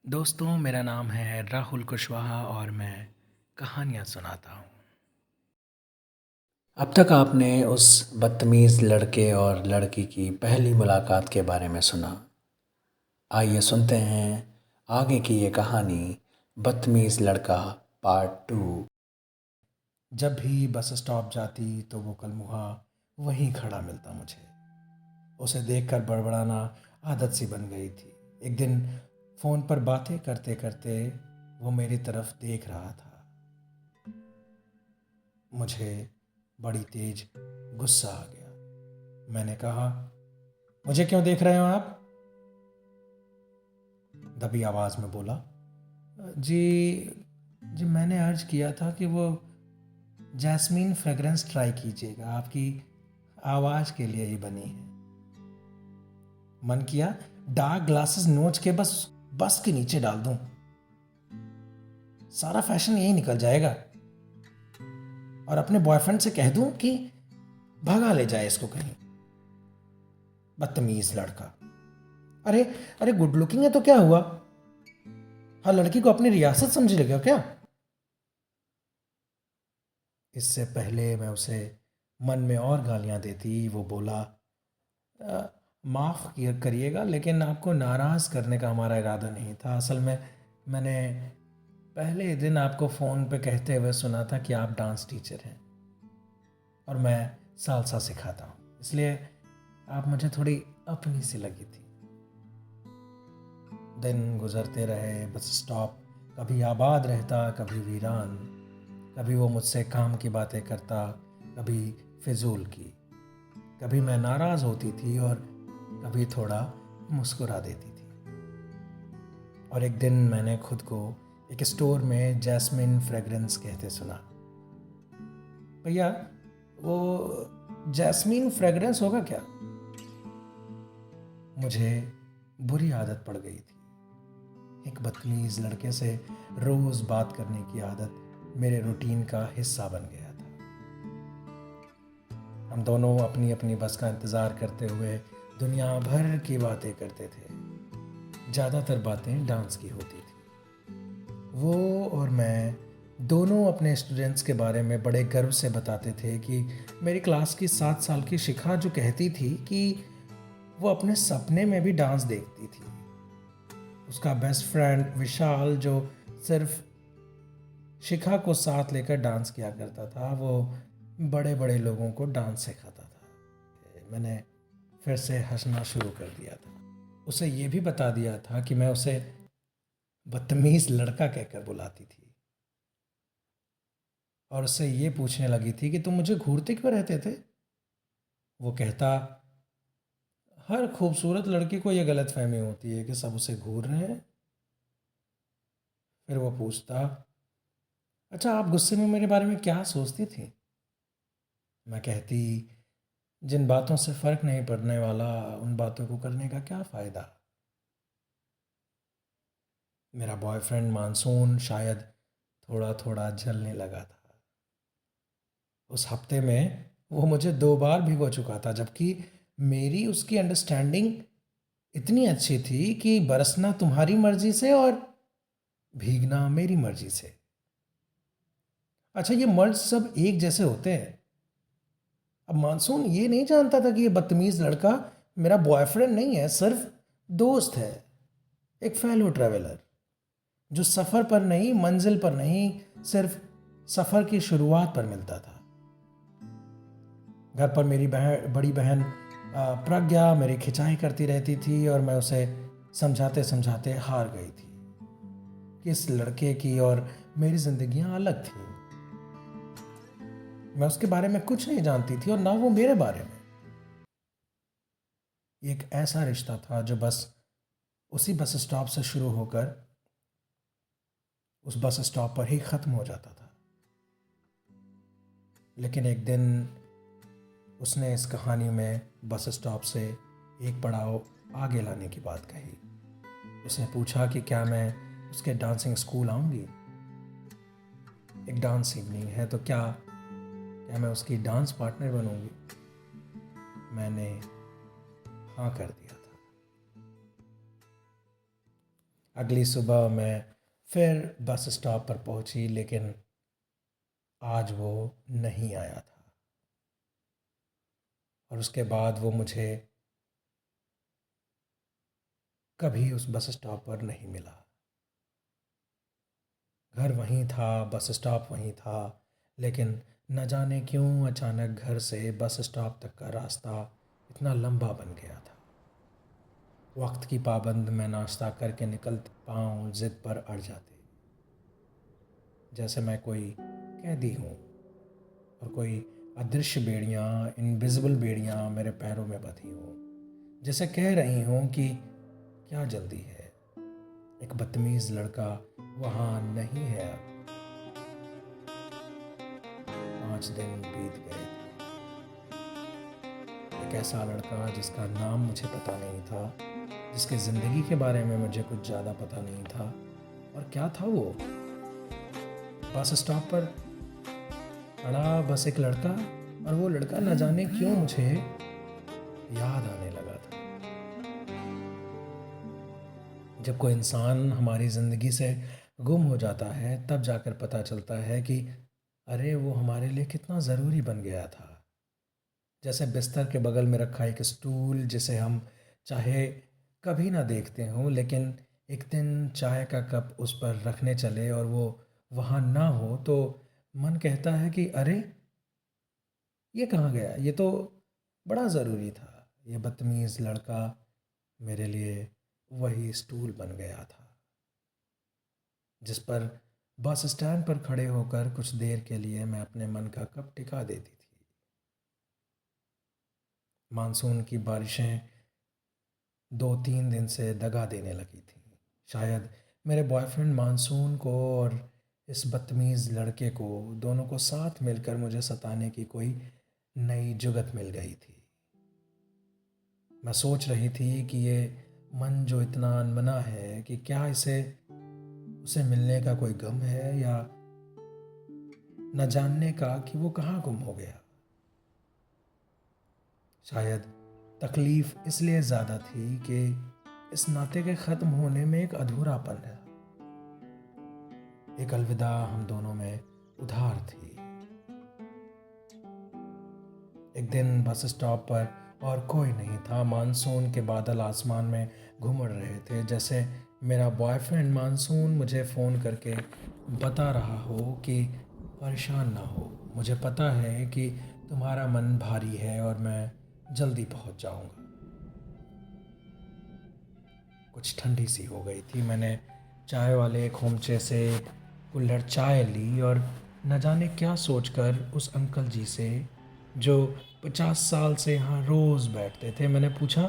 दोस्तों, मेरा नाम है राहुल कुशवाहा और मैं कहानियाँ सुनाता हूँ। अब तक आपने उस बदतमीज़ लड़के और लड़की की पहली मुलाकात के बारे में सुना। आइए सुनते हैं आगे की ये कहानी, बदतमीज़ लड़का पार्ट 2। जब भी बस स्टॉप जाती तो वो कलमुहा वहीं खड़ा मिलता मुझे। उसे देखकर बड़बड़ाना आदत सी बन गई थी। एक दिन फ़ोन पर बातें करते करते वो मेरी तरफ देख रहा था। मुझे बड़ी तेज गुस्सा आ गया। मैंने कहा, मुझे क्यों देख रहे हो आप? दबी आवाज़ में बोला, जी जी मैंने अर्ज किया था कि वो जैस्मीन फ्रेग्रेंस ट्राई कीजिएगा, आपकी आवाज़ के लिए ही बनी है। मन किया डार्क ग्लासेस नोच के बस के नीचे डाल दूं, सारा फैशन यही निकल जाएगा और अपने बॉयफ्रेंड से कह दूं कि भगा ले जाए इसको कहीं। बदतमीज लड़का। अरे अरे, गुड लुकिंग है तो क्या हुआ? हर लड़की को अपनी रियासत समझ लेगा क्या? इससे पहले मैं उसे मन में और गालियां देती, वो बोला, माफ़ करिएगा लेकिन आपको नाराज़ करने का हमारा इरादा नहीं था। असल में मैंने पहले ही दिन आपको फ़ोन पे कहते हुए सुना था कि आप डांस टीचर हैं और मैं सालसा सिखाता हूँ, इसलिए आप मुझे थोड़ी अपनी सी लगी थी। दिन गुजरते रहे। बस स्टॉप कभी आबाद रहता, कभी वीरान। कभी वो मुझसे काम की बातें करता, कभी फिजूल की। कभी मैं नाराज़ होती थी और कभी थोड़ा मुस्कुरा देती थी। और एक दिन मैंने खुद को एक स्टोर में जैस्मिन फ्रेग्रेंस कहते सुना। भैया, वो जैस्मिन फ्रेग्रेंस होगा क्या? मुझे बुरी आदत पड़ गई थी। एक बदतमीज लड़के से रोज बात करने की आदत मेरे रूटीन का हिस्सा बन गया था। हम दोनों अपनी अपनी बस का इंतज़ार करते हुए दुनिया भर की बातें करते थे। ज़्यादातर बातें डांस की होती थी। वो और मैं दोनों अपने स्टूडेंट्स के बारे में बड़े गर्व से बताते थे कि मेरी क्लास की 7 साल की शिखा जो कहती थी कि वो अपने सपने में भी डांस देखती थी। उसका बेस्ट फ्रेंड विशाल जो सिर्फ शिखा को साथ लेकर डांस किया करता था, वो बड़े बड़े लोगों को डांस सिखाता था। मैंने फिर से हंसना शुरू कर दिया था। उसे ये भी बता दिया था कि मैं उसे बदतमीज लड़का कहकर बुलाती थी और उससे ये पूछने लगी थी कि तुम मुझे घूरते क्यों रहते थे? वो कहता, हर खूबसूरत लड़की को यह गलतफहमी होती है कि सब उसे घूर रहे हैं। फिर वो पूछता, अच्छा आप गुस्से में मेरे बारे में क्या सोचती थी? मैं कहती, जिन बातों से फर्क नहीं पड़ने वाला उन बातों को करने का क्या फ़ायदा। मेरा बॉयफ्रेंड मानसून शायद थोड़ा थोड़ा जलने लगा था। उस हफ्ते में वो मुझे 2 बार भिगो चुका था, जबकि मेरी उसकी अंडरस्टैंडिंग इतनी अच्छी थी कि बरसना तुम्हारी मर्जी से और भीगना मेरी मर्जी से। अच्छा, ये मर्ज सब एक जैसे होते हैं। अब मानसून ये नहीं जानता था कि ये बदतमीज लड़का मेरा बॉयफ्रेंड नहीं है, सिर्फ दोस्त है, एक फेलो ट्रैवलर जो सफ़र पर नहीं, मंजिल पर नहीं, सिर्फ सफ़र की शुरुआत पर मिलता था। घर पर मेरी बड़ी बहन प्रज्ञा मेरी खिंचाई करती रहती थी और मैं उसे समझाते समझाते हार गई थी कि इस लड़के की और मेरी जिंदगियां अलग थी। मैं उसके बारे में कुछ नहीं जानती थी और ना वो मेरे बारे में। एक ऐसा रिश्ता था जो बस उसी बस स्टॉप से शुरू होकर उस बस स्टॉप पर ही ख़त्म हो जाता था। लेकिन एक दिन उसने इस कहानी में बस स्टॉप से एक पड़ाव आगे लाने की बात कही। उसने पूछा कि क्या मैं उसके डांसिंग स्कूल आऊँगी। एक डांस इवनिंग है तो क्या क्या मैं उसकी डांस पार्टनर बनूंगी? मैंने हाँ कर दिया था। अगली सुबह मैं फिर बस स्टॉप पर पहुंची, लेकिन आज वो नहीं आया था। और उसके बाद वो मुझे कभी उस बस स्टॉप पर नहीं मिला। घर वहीं था, बस स्टॉप वहीं था, लेकिन न जाने क्यों अचानक घर से बस स्टॉप तक का रास्ता इतना लंबा बन गया था। वक्त की पाबंद मैं नाश्ता करके निकलते पाँव ज़िद पर अड़ जाते, जैसे मैं कोई कैदी हूँ और कोई अदृश्य बेड़ियाँ, इनविजिबल बेड़ियाँ मेरे पैरों में बंधी हों, जैसे कह रही हों कि क्या जल्दी है, एक बदतमीज़ लड़का वहाँ नहीं है अब। 5 दिन बीत गए थे। एक ऐसा लड़का जिसका नाम मुझे पता नहीं था, जिसके ज़िंदगी के बारे में मुझे कुछ ज़्यादा पता नहीं था। और क्या था वो? बस स्टॉप पर खड़ा बस एक लड़का, और वो लड़का न जाने क्यों मुझे याद आने लगा था। जब कोई इंसान हमारी ज़िंदगी से गुम हो जाता है, तब जाकर पता चलता है कि अरे वो हमारे लिए कितना ज़रूरी बन गया था। जैसे बिस्तर के बगल में रखा एक स्टूल जिसे हम चाहे कभी ना देखते हों, लेकिन एक दिन चाय का कप उस पर रखने चले और वो वहाँ ना हो, तो मन कहता है कि अरे ये कहाँ गया, ये तो बड़ा ज़रूरी था। ये बदतमीज़ लड़का मेरे लिए वही स्टूल बन गया था, जिस पर बस स्टैंड पर खड़े होकर कुछ देर के लिए मैं अपने मन का कप टिका देती थी। मानसून की बारिशें 2-3 दिन से दगा देने लगी थी। शायद मेरे बॉयफ्रेंड मानसून को और इस बदतमीज़ लड़के को, दोनों को साथ मिलकर मुझे सताने की कोई नई जुगत मिल गई थी। मैं सोच रही थी कि ये मन जो इतना अनमना है, कि क्या इसे उसे मिलने का कोई गम है, या न जानने का कि वो कहाँ गुम हो गया। शायद तकलीफ़ इसलिए ज़्यादा थी कि इस नाते के ख़त्म होने में एक अधूरापन है, एक अलविदा हम दोनों में उधार थी। एक दिन बस स्टॉप पर और कोई नहीं था। मानसून के बादल आसमान में घुमड़ रहे थे, जैसे मेरा बॉयफ्रेंड मानसून मुझे फ़ोन करके बता रहा हो कि परेशान ना हो, मुझे पता है कि तुम्हारा मन भारी है और मैं जल्दी पहुंच जाऊंगा। कुछ ठंडी सी हो गई थी। मैंने चाय वाले खोमचे से कुल्हड़ चाय ली और न जाने क्या सोचकर उस अंकल जी से, जो 50 साल से यहाँ रोज़ बैठते थे, मैंने पूछा,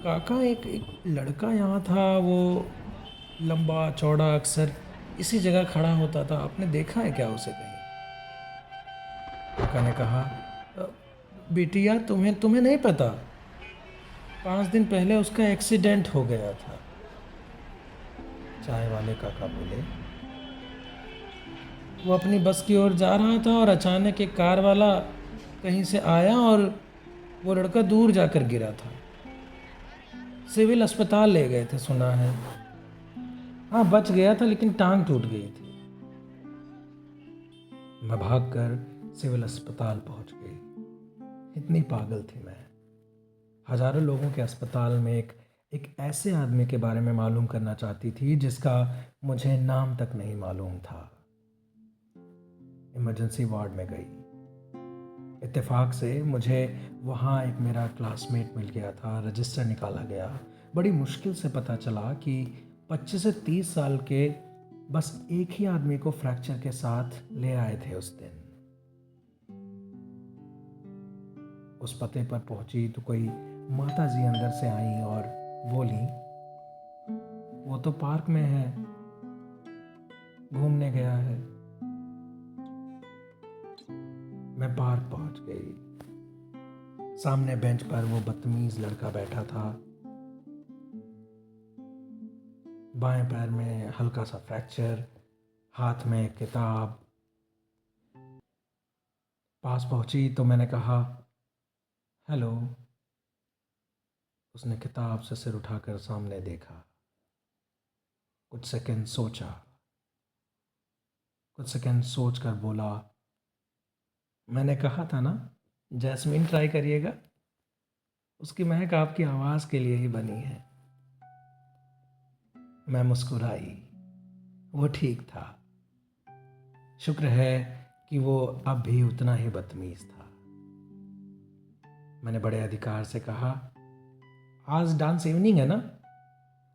काका एक लड़का यहाँ था, वो लंबा चौड़ा, अक्सर इसी जगह खड़ा होता था, आपने देखा है क्या उसे कहीं? काका ने कहा, "अ, बेटी यार, तुम्हें तुम्हें नहीं पता, 5 दिन पहले उसका एक्सीडेंट हो गया था।" चाय वाले काका बोले, वो अपनी बस की ओर जा रहा था और अचानक एक कार वाला कहीं से आया और वो लड़का दूर जाकर गिरा था। सिविल अस्पताल ले गए थे, सुना है। हाँ, बच गया था, लेकिन टांग टूट गई थी। मैं भागकर सिविल अस्पताल पहुंच गई। इतनी पागल थी मैं। हजारों लोगों के अस्पताल में एक ऐसे आदमी के बारे में मालूम करना चाहती थी जिसका मुझे नाम तक नहीं मालूम था। इमरजेंसी वार्ड में गई। इत्तेफाक से मुझे वहाँ एक मेरा क्लासमेट मिल गया था। रजिस्टर निकाला गया। बड़ी मुश्किल से पता चला कि 25 से 30 साल के बस एक ही आदमी को फ्रैक्चर के साथ ले आए थे उस दिन। उस पते पर पहुंची तो कोई माता जी अंदर से आई और बोली, वो तो पार्क में है, घूमने गया है। मैं पार्क पहुंच गई। सामने बेंच पर वो बदतमीज लड़का बैठा था। बाएं पैर में हल्का सा फ्रैक्चर, हाथ में एक किताब। पास पहुंची तो मैंने कहा, हेलो। उसने किताब से सिर उठाकर सामने देखा। कुछ सेकंड सोचा, कुछ सेकंड सोच कर बोला, मैंने कहा था ना जैस्मीन ट्राई करिएगा, उसकी महक आपकी आवाज़ के लिए ही बनी है। मैं मुस्कुराई। वो ठीक था। शुक्र है कि वो अब भी उतना ही बदतमीज़ था। मैंने बड़े अधिकार से कहा, आज डांस इवनिंग है ना?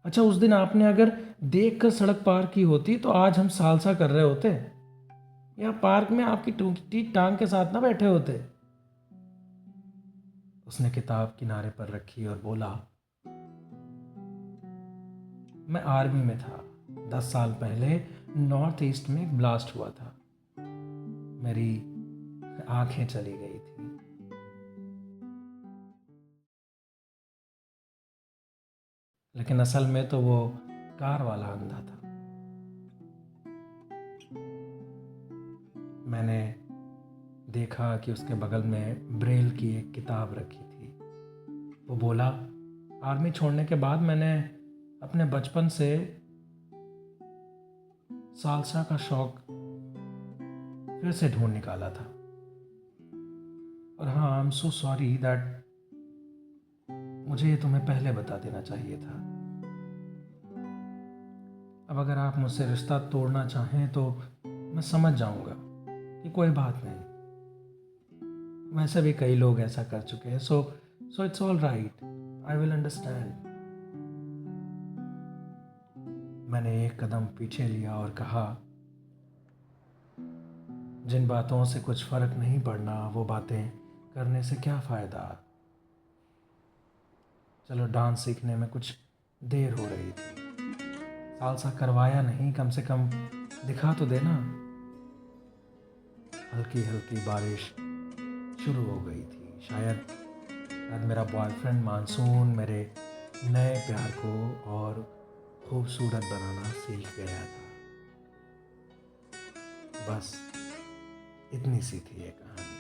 अच्छा, उस दिन आपने अगर देख कर सड़क पार की होती तो आज हम सालसा कर रहे होते, या पार्क में आपकी टूटी टांग के साथ ना बैठे होते। उसने किताब किनारे पर रखी और बोला, मैं आर्मी में था। 10 साल पहले नॉर्थ ईस्ट में एक ब्लास्ट हुआ था। मेरी आंखें चली गई थी। लेकिन असल में तो वो कार वाला अंधा था। मैंने देखा कि उसके बगल में ब्रेल की एक किताब रखी थी। वो बोला, आर्मी छोड़ने के बाद मैंने अपने बचपन से सालसा का शौक फिर से ढूंढ निकाला था। और हाँ, I am so sorry that मुझे ये तुम्हें पहले बता देना चाहिए था। अब अगर आप मुझसे रिश्ता तोड़ना चाहें तो मैं समझ जाऊंगा कि कोई बात नहीं, वैसे भी कई लोग ऐसा कर चुके हैं। So it's all right, I will understand. मैंने एक कदम पीछे लिया और कहा, जिन बातों से कुछ फर्क नहीं पड़ना वो बातें करने से क्या फ़ायदा। चलो, डांस सीखने में कुछ देर हो रही थी, सालसा करवाया नहीं, कम से कम दिखा तो देना। हल्की हल्की बारिश शुरू हो गई थी। शायद मेरा बॉयफ्रेंड मानसून मेरे नए प्यार को और खूबसूरत बनाना सीख गया था। बस इतनी सी थी ये कहानी।